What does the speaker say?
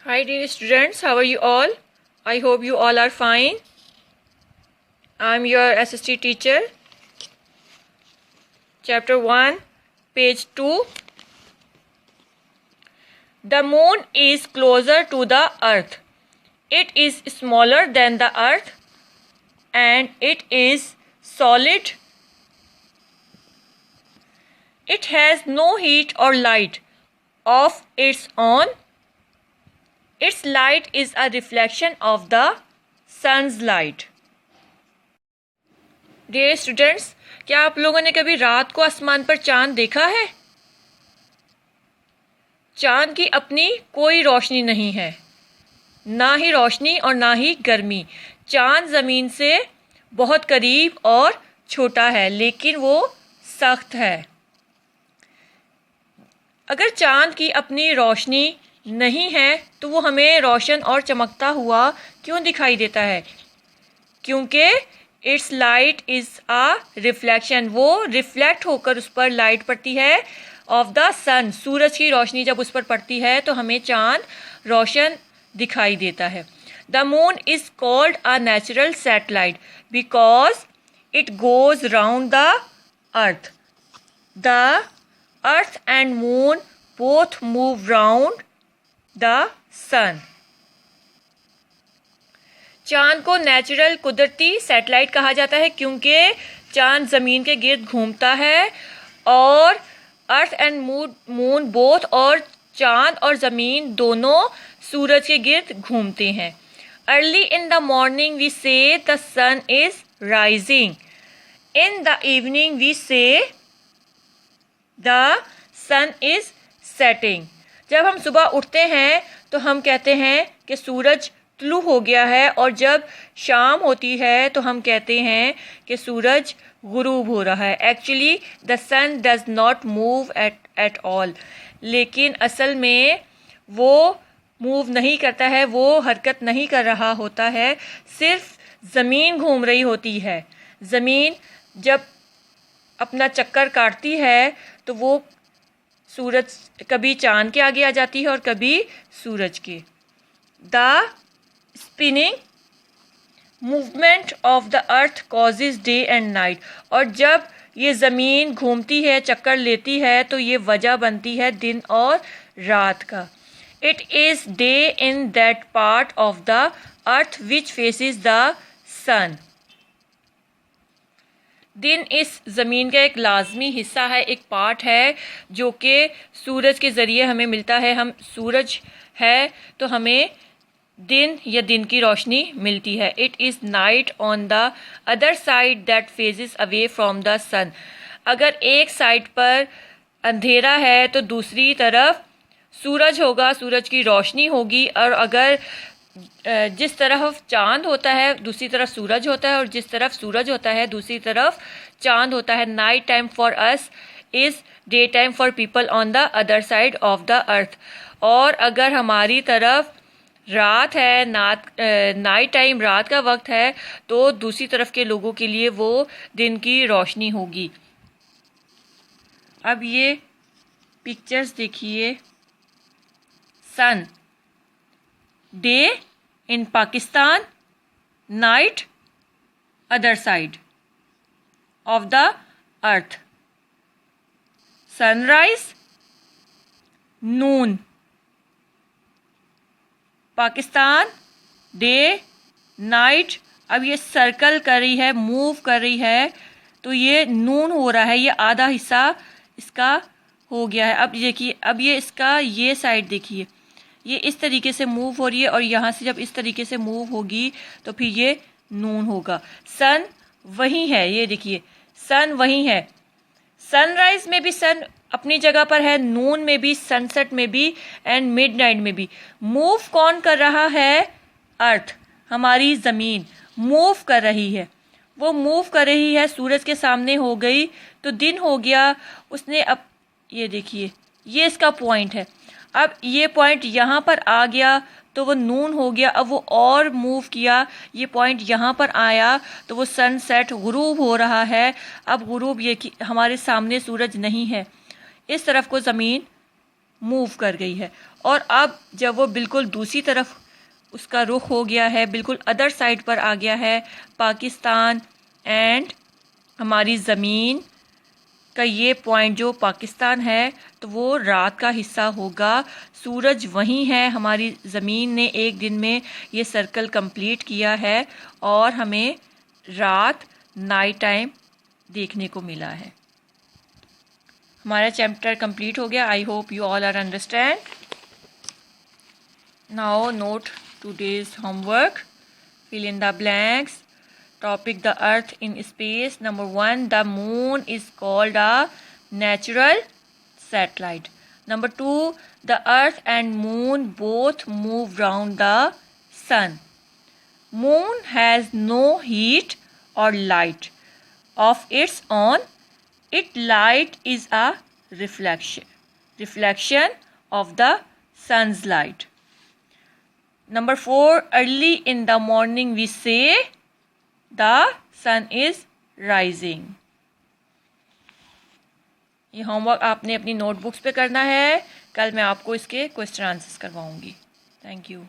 Hi dear students, how are you all? I hope you all are fine. I am your SST teacher. Chapter 1, page 2. The moon is closer to the earth. It is smaller than the earth and it is solid. It has no heat or light of its own. Its light is a reflection of the sun's light. Dear students, क्या आप लोगों ने कभी रात को आसमान पर चांद देखा है? चांद की अपनी कोई रोशनी नहीं है, ना ही रोशनी और ना ही गर्मी। चांद ज़मीन से बहुत करीब और छोटा है, लेकिन वो सख्त है। अगर चांद की अपनी रोशनी नहीं है तो वो हमें रोशन और चमकता हुआ क्यों दिखाई देता है? क्योंकि it's light is a reflection, वो रिफ्लेक्ट होकर उस पर लाइट पड़ती है ऑफ द सन। सूरज की रोशनी जब उस पर पड़ती है तो हमें चांद रोशन दिखाई देता है। The moon is called a natural satellite because it goes round the earth. The earth and moon both move round the sun. चांद को नेचुरल कुदरती सैटेलाइट कहा जाता है क्योंकि चांद ज़मीन के गिर्द घूमता है और अर्थ एंड मून बोथ, और चांद और ज़मीन दोनों सूरज के गिर्द घूमते हैं। Early in the morning we see the sun is rising. In the evening we see the sun is setting. जब हम सुबह उठते हैं तो हम कहते हैं कि सूरज तुलू हो गया है, और जब शाम होती है तो हम कहते हैं कि सूरज गुरूब हो रहा है। Actually the sun does not move at all, लेकिन असल में वो मूव नहीं करता है, वो हरकत नहीं कर रहा होता है, सिर्फ ज़मीन घूम रही होती है। ज़मीन जब अपना चक्कर काटती है तो वो सूरज कभी चांद के आगे आ जाती है और कभी सूरज के। The spinning movement of the earth causes day and night. और जब ये ज़मीन घूमती है, चक्कर लेती है, तो ये वजह बनती है दिन और रात का। It is day in that part of the earth which faces the sun. दिन इस ज़मीन का एक लाजमी हिस्सा है, एक पार्ट है जो कि सूरज के ज़रिए हमें मिलता है। हम सूरज है तो हमें दिन या दिन की रोशनी मिलती है। It is night on the other side that faces away from the sun. अगर एक साइड पर अंधेरा है तो दूसरी तरफ सूरज होगा, सूरज की रोशनी होगी। और अगर जिस तरफ चांद होता है दूसरी तरफ सूरज होता है, और जिस तरफ सूरज होता है दूसरी तरफ चांद होता है। Night time for us is day time for people on the other side of the अर्थ। और अगर हमारी तरफ रात है, नाइट टाइम रात का वक्त है, तो दूसरी तरफ के लोगों के लिए वो दिन की रोशनी होगी। अब ये पिक्चर्स देखिए। Sun day in Pakistan, night other side of the earth. Sunrise noon Pakistan, day night. अब ये सर्कल कर रही है, मूव कर रही है, तो ये नून हो रहा है, ये आधा हिस्सा इसका हो गया है। अब देखिए, अब ये इसका ये साइड देखिए, ये इस तरीके से मूव हो रही है, और यहाँ से जब इस तरीके से मूव होगी तो फिर ये नून होगा। सन वही है, ये देखिए सन वही है। सनराइज में भी सन अपनी जगह पर है, नून में भी, सनसेट में भी, एंड मिडनाइट में भी। मूव कौन कर रहा है? अर्थ, हमारी ज़मीन मूव कर रही है। वो मूव कर रही है, सूरज के सामने हो गई तो दिन हो गया उसने। अब ये देखिए, ये इसका पॉइंट है। अब ये पॉइंट यहाँ पर आ गया तो वो नून हो गया। अब वो और मूव किया, ये पॉइंट यहाँ पर आया तो वो सनसेट गुरूब हो रहा है। अब गुरूब ये कि हमारे सामने सूरज नहीं है, इस तरफ को ज़मीन मूव कर गई है। और अब जब वो बिल्कुल दूसरी तरफ उसका रुख हो गया है, बिल्कुल अदर साइड पर आ गया है, पाकिस्तान एंड हमारी ज़मीन का ये पॉइंट जो पाकिस्तान है, तो वो रात का हिस्सा होगा। सूरज वहीं है, हमारी ज़मीन ने एक दिन में ये सर्कल कंप्लीट किया है और हमें रात नाइट टाइम देखने को मिला है। हमारा चैप्टर कंप्लीट हो गया। I hope you all are understand. Now note today's homework. Fill in the blanks. Topic: the earth in space. Number 1, the moon is called a natural satellite. Number 2, the earth and moon both move round the sun. Moon has no heat or light of its own. Its light is a reflection of the sun's light. Number 4, early in the morning we say the sun is rising. ये homework आपने अपनी notebooks पे करना है। कल मैं आपको इसके क्वेश्चन आंसर्स करवाऊंगी। Thank you.